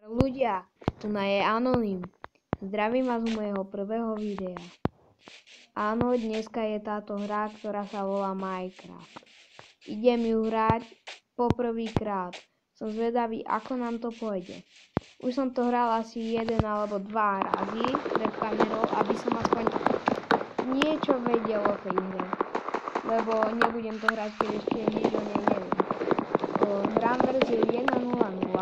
Ľudia, tu je Anonym. Zdravím vás z môjho prvého videa. Áno, dneska je táto hra, ktorá sa volá Minecraft. Idem ju hrať poprvýkrát. Som zvedavý, ako nám to pôjde. Už som to hral asi 1 alebo 2 razy pred kamerou, aby som aspoň niečo vedel o tej hre. Lebo nebudem to hrať, keď ešte nič o nej neviem. Hrám verziu 1.0.0.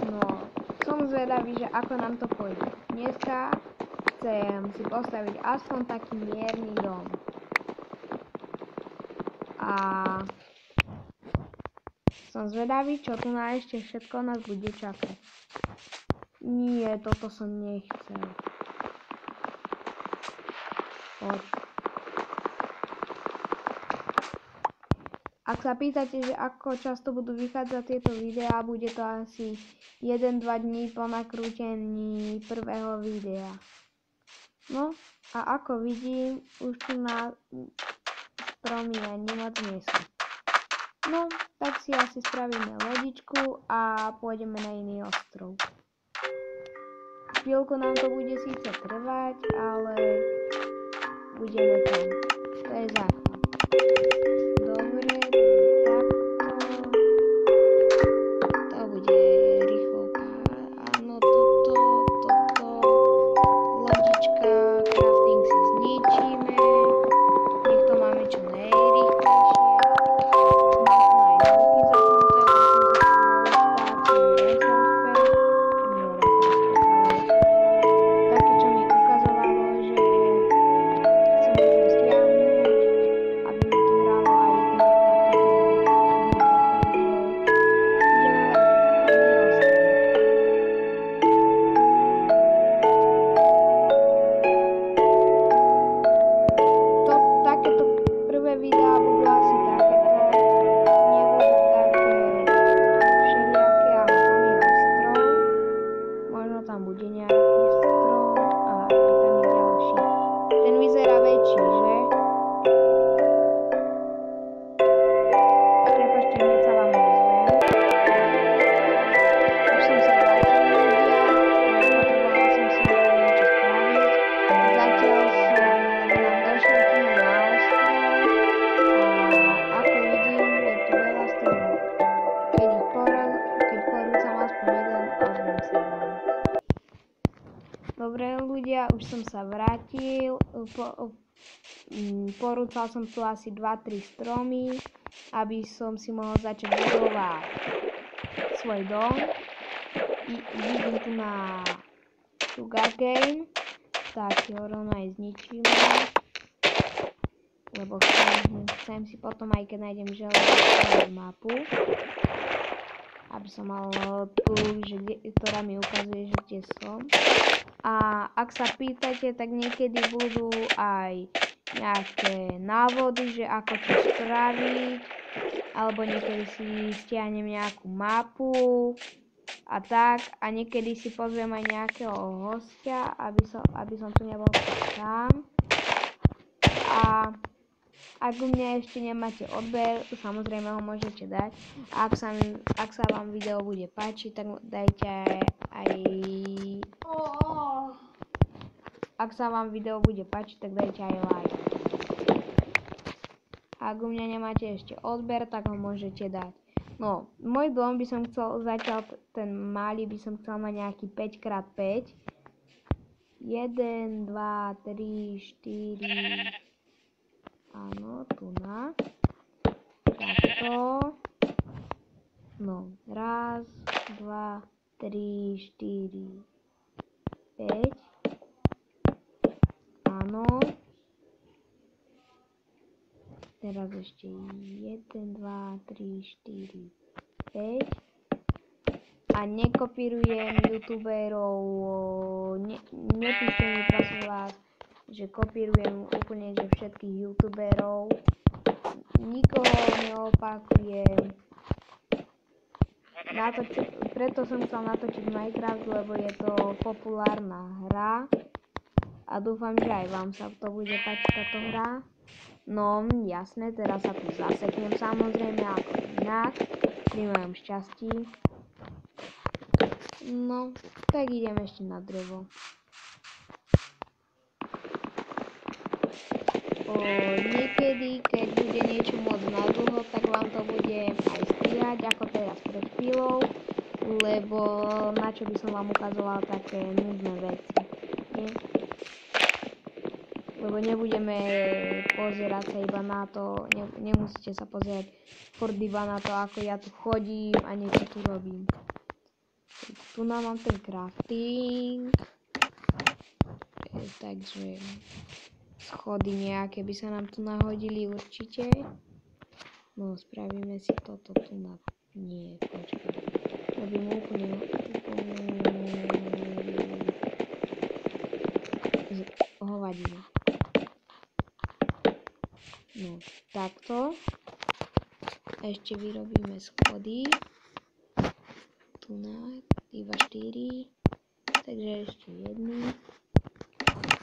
No, som zvedavý, že ako nám to pôjde. Dneska chcem si postaviť aspoň taký mierny dom. A som zvedavý, čo tu na ešte všetko nás bude čakať. Nie, toto som nechcel. Poď. Ak sa pýtate, že ako často budú vychádzať tieto videá, bude to asi 1-2 dní po nakrútení prvého videa. No a ako vidím, už tu na stromy ani moc nie sú. No, tak si asi spravíme lodičku a pôjdeme na iný ostrov. Chvíľku nám to bude síce trvať, ale budeme tam. To je základ. Dobre, takto. To bude rýchlovka. Áno, toto. Lodička, crafting si zničíme. Nech to máme čo najrýchlejšie. Tam bude nejaký strom a je tam je ďalší. Ten vyzerá väčší, že? Prepačte, hneď sa vám ozvem. Už som sa vrátil ľudia, ale potrebovala som si niečo spraviť. Zatiaľ nám došlo tu na ostrov a ako vidím, je tu veľa stromov. Keď porúcam aspoň jeden, ozvem sa vám. Dobre ľudia, už som sa vrátil, porúcal som tu asi 2-3 stromy, aby som si mohol začať budovať svoj dom. Vidím tu na sugarcane, tak ho rovno aj zničíme, lebo chcem si potom, aj keď nájdem železničnú mapu, aby som mal tu, ktorá mi ukazuje, že kde som. A ak sa pýtate, tak niekedy budú aj nejaké návody, že ako to spraviť, alebo niekedy si stiahnem nejakú mapu a tak, a niekedy si pozviem aj nejakého hostia, aby som tu nebol sám. A ak u mňa ešte nemáte odber, samozrejme ho môžete dať. A ak sa vám video bude páčiť, tak dajte aj Ak sa vám video bude páčiť, tak dajte aj like. Ak u mňa nemáte ešte odber, tak ho môžete dať. No, môj dom by som chcel zatiaľ, ten malý by som chcel mať nejaký 5x5. 1, 2, 3, 4. Áno, tu na. Takto. No, 1, 2, 3, 4, 5. Áno. Teraz ešte 1, 2, 3, 4, 5. A nekopírujem youtuberov, nepíšte mi prosím vás, že kopírujem úplne že všetkých youtuberov. Nikoho neopakujem. Preto som chcel natočiť Minecraft, lebo je to populárna hra. A dúfam, že aj vám sa to bude páčiť táto hra. No, jasné, teraz sa tu zaseknem samozrejme ako inak. Pri mojom šťastí. No, tak idem ešte na drevo. Niekedy, keď bude niečo moc nadlho, tak vám to budem aj strihať, ako teraz pred chvíľou, lebo na čo by som vám ukazoval také nudné veci. Nie? Lebo nebudeme pozerať sa iba na to, nemusíte sa pozerať furt iba na to, ako ja tu chodím a niečo tu robím. Tu mám ten crafting, takže schody nejaké by sa nám tu nahodili určite. No, spravíme si toto tu na... Nie, počkaj. Robím úplne hovadinu. No, takto. Ešte vyrobíme schody. Tu na, iba 4. Takže ešte jednu.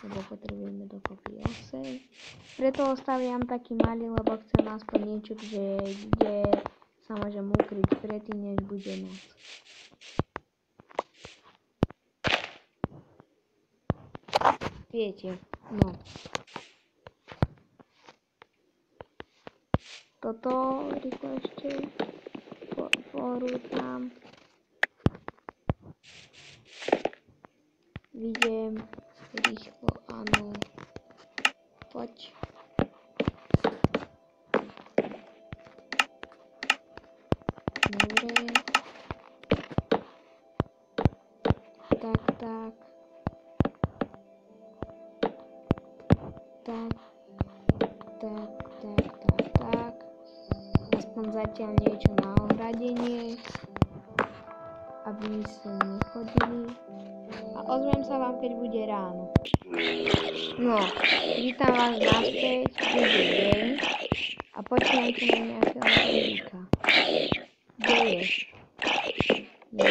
Lebo potrebujeme dokopy 8. Preto ostaviam taký malý, lebo chcem aspoň niečo, kde sa môžem ukryť predtým, než bude noc. Viete, no. Toto rýchlo ešte porúcam. Vidím rýchlo, áno. Poď. Dobre. Tak. Aspoň zatiaľ niečo na ohradenie, aby my sa nechodili. A ozvem sa vám, keď bude ráno. No, vítam vás naspäť, bude deň a počujem tu na nejakého medvíka. Kde je? No.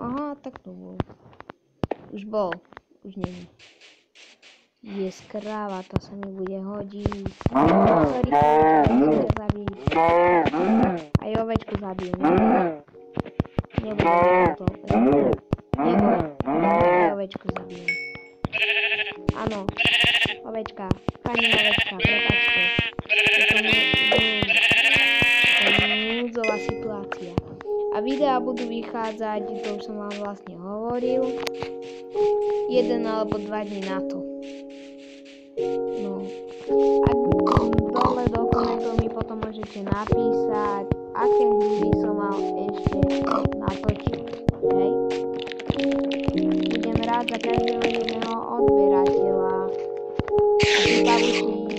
Aha, tak to bol. Už bol, už není. Je skráva, to sa mi bude hodiť. Musíme zabiť. Aj ovečku zabijem. Nebudem to opäť. Aj ovečku zabijem. Áno, ovečka. Pani ovečka, prepáčte. Je to núdzová situácia. A videá budú vychádzať, to už som vám vlastne hovoril, 1 alebo 2 dní na to. No, ak dole do komentov mi potom môžete napísať, aké hry by som mal ešte natočiť, hej? Budem rád za každého jedného odberateľa. Babuši moji,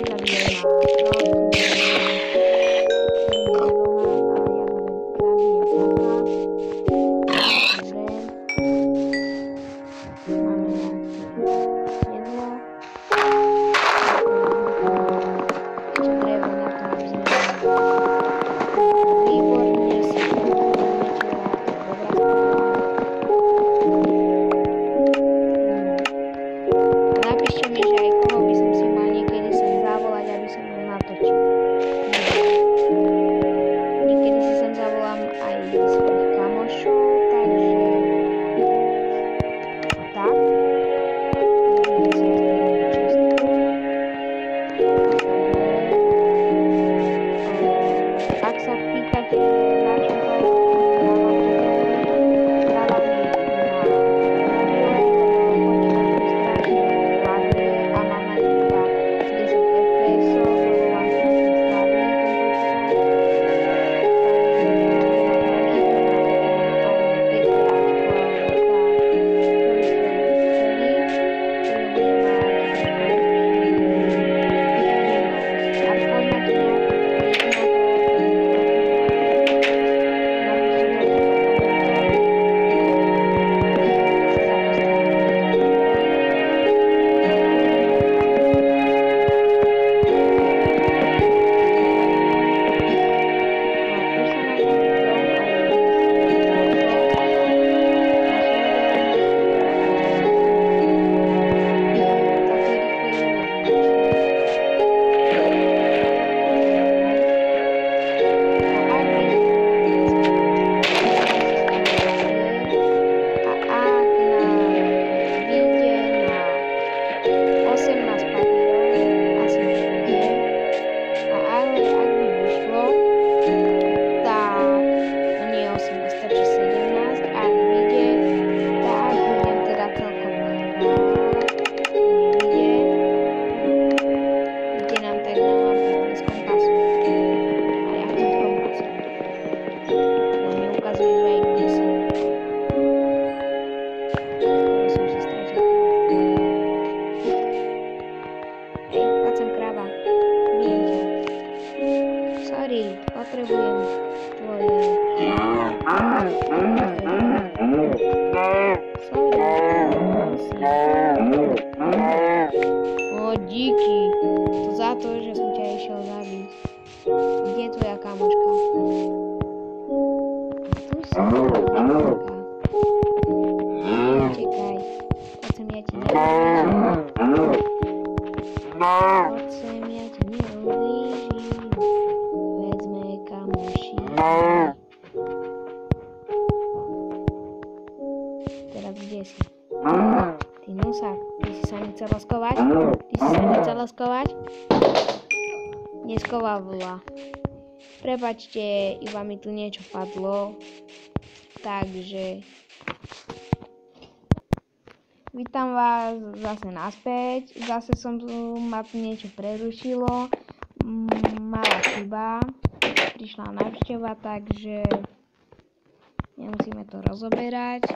zabíjaj ma, prosím. potrebujem tvoje... Sorry, musím. O, díky. To za to, že som ťa išiel zabiť. Kde je tvoja kamoška? Tu si kamoška. Čekaj. Poď sem, ja ti neublížim. Poď sem, ja ti neublížim. Veď sme kamoši. Teraz kde si? Ty nusák, ty si sa nechcela skovať? Neskovávala. Prepačte, iba mi tu niečo padlo. Takže... Vítam vás zase naspäť. Zase ma tu niečo prerušilo. Malá chyba. Prišla návšteva, takže... Nemusíme to rozoberať.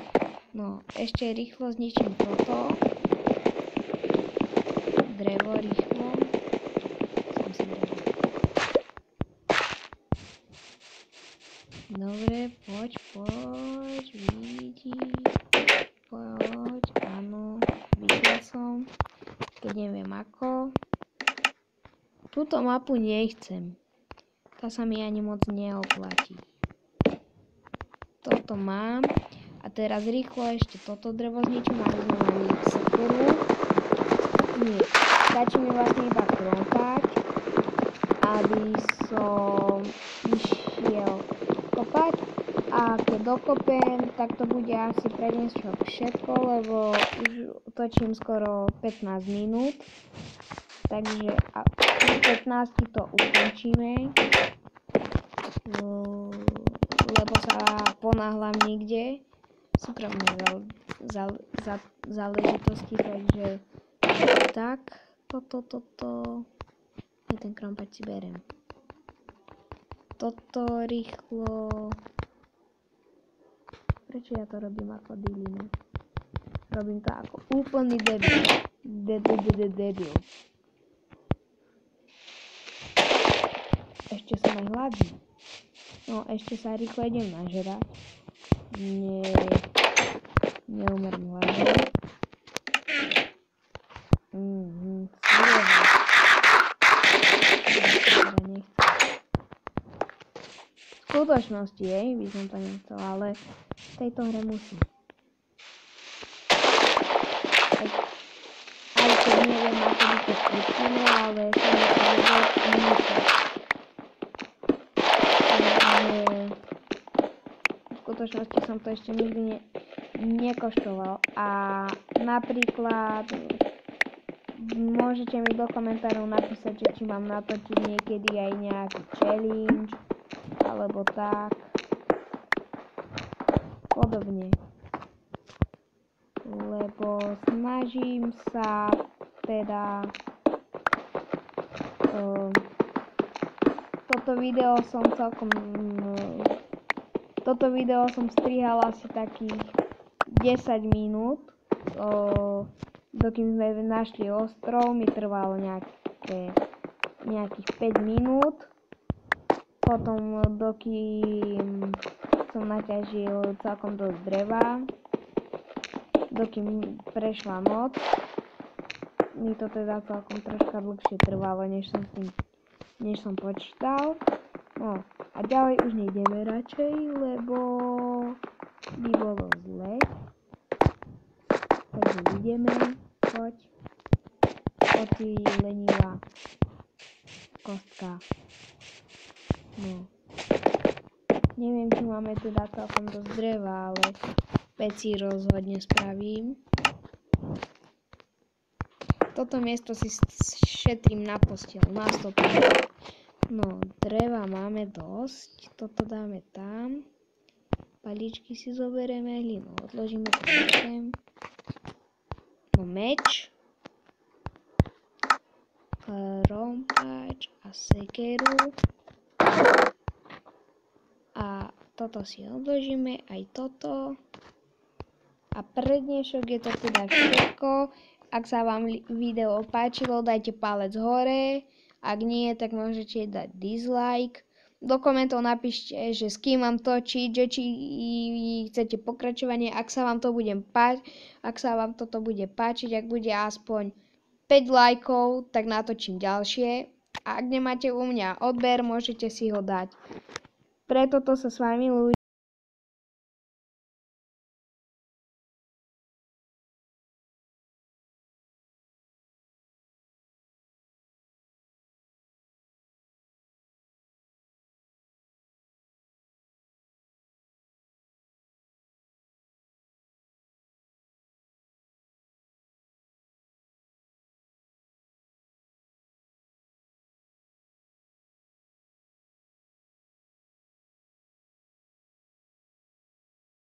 No, ešte rýchlo zničím toto. Drevo rýchlo. Som si drevo. Dobre, poď, vidíš. Poď, áno, vyšiel som. Keď neviem ako. Túto mapu nechcem. Tá sa mi ani moc neoplatí. Toto mám. A teraz rýchlo ešte toto drevo zničím, aby sme mali sekuru. Nie, stačí mi vlastne iba krompať, aby som išiel kopať. A keď dokopem, tak to bude asi pre dnes všetko, lebo už točím skoro 15 minút. Takže a v 15 to ukončíme. Lebo sa ponáhľam niekde. Súkromné záležitosti, takže tak, toto, ten krompať si berem. Toto rýchlo, prečo ja to robím ako dilinu? Robím to ako úplný debil, debil. Ešte som aj hladný, no ešte sa rýchlo idem nažerať. Neumrem hlavne. V skutočnosti, by som to nechcel, ale v tejto hre musím. Aj keď neviem, ako by to spustilo, ale som to musím. V skutočnosti som to ešte nikdy nekoštoval a napríklad môžete mi do komentárov napísať, že či mám natočiť niekedy aj nejaký challenge alebo tak podobne, lebo snažím sa teda toto video som strihal asi takých 10 minút, dokým sme našli ostrov, mi trvalo nejakých 5 minút, potom dokým som naťažil celkom dosť dreva, dokým prešla noc, mi to teda celkom troška dlhšie trvalo, než som počítal. No a ďalej už nejdeme radšej, lebo by bolo zle. Takže ideme, poď ty lenivá kostka. No. Neviem, či máme teda celkom dosť dreva, ale peci rozhodne spravím. Toto miesto si šetrím na posteľ, na 100%. No, dreva máme dosť, toto dáme tam. Paličky si zoberieme, hlinu odložíme to sem. No, meč. Krompáč a sekeru. A toto si odložíme, aj toto. A pre dnešok je to teda všetko. Ak sa vám video páčilo, dajte palec hore. Ak nie, tak môžete dať dislike. Do komentov napíšte, že s kým mám točiť, že či chcete pokračovanie, ak sa vám toto bude páčiť, ak bude aspoň 5 lajkov, tak natočím ďalšie. A ak nemáte u mňa odber, môžete si ho dať. Preto to sa s vami lúčim.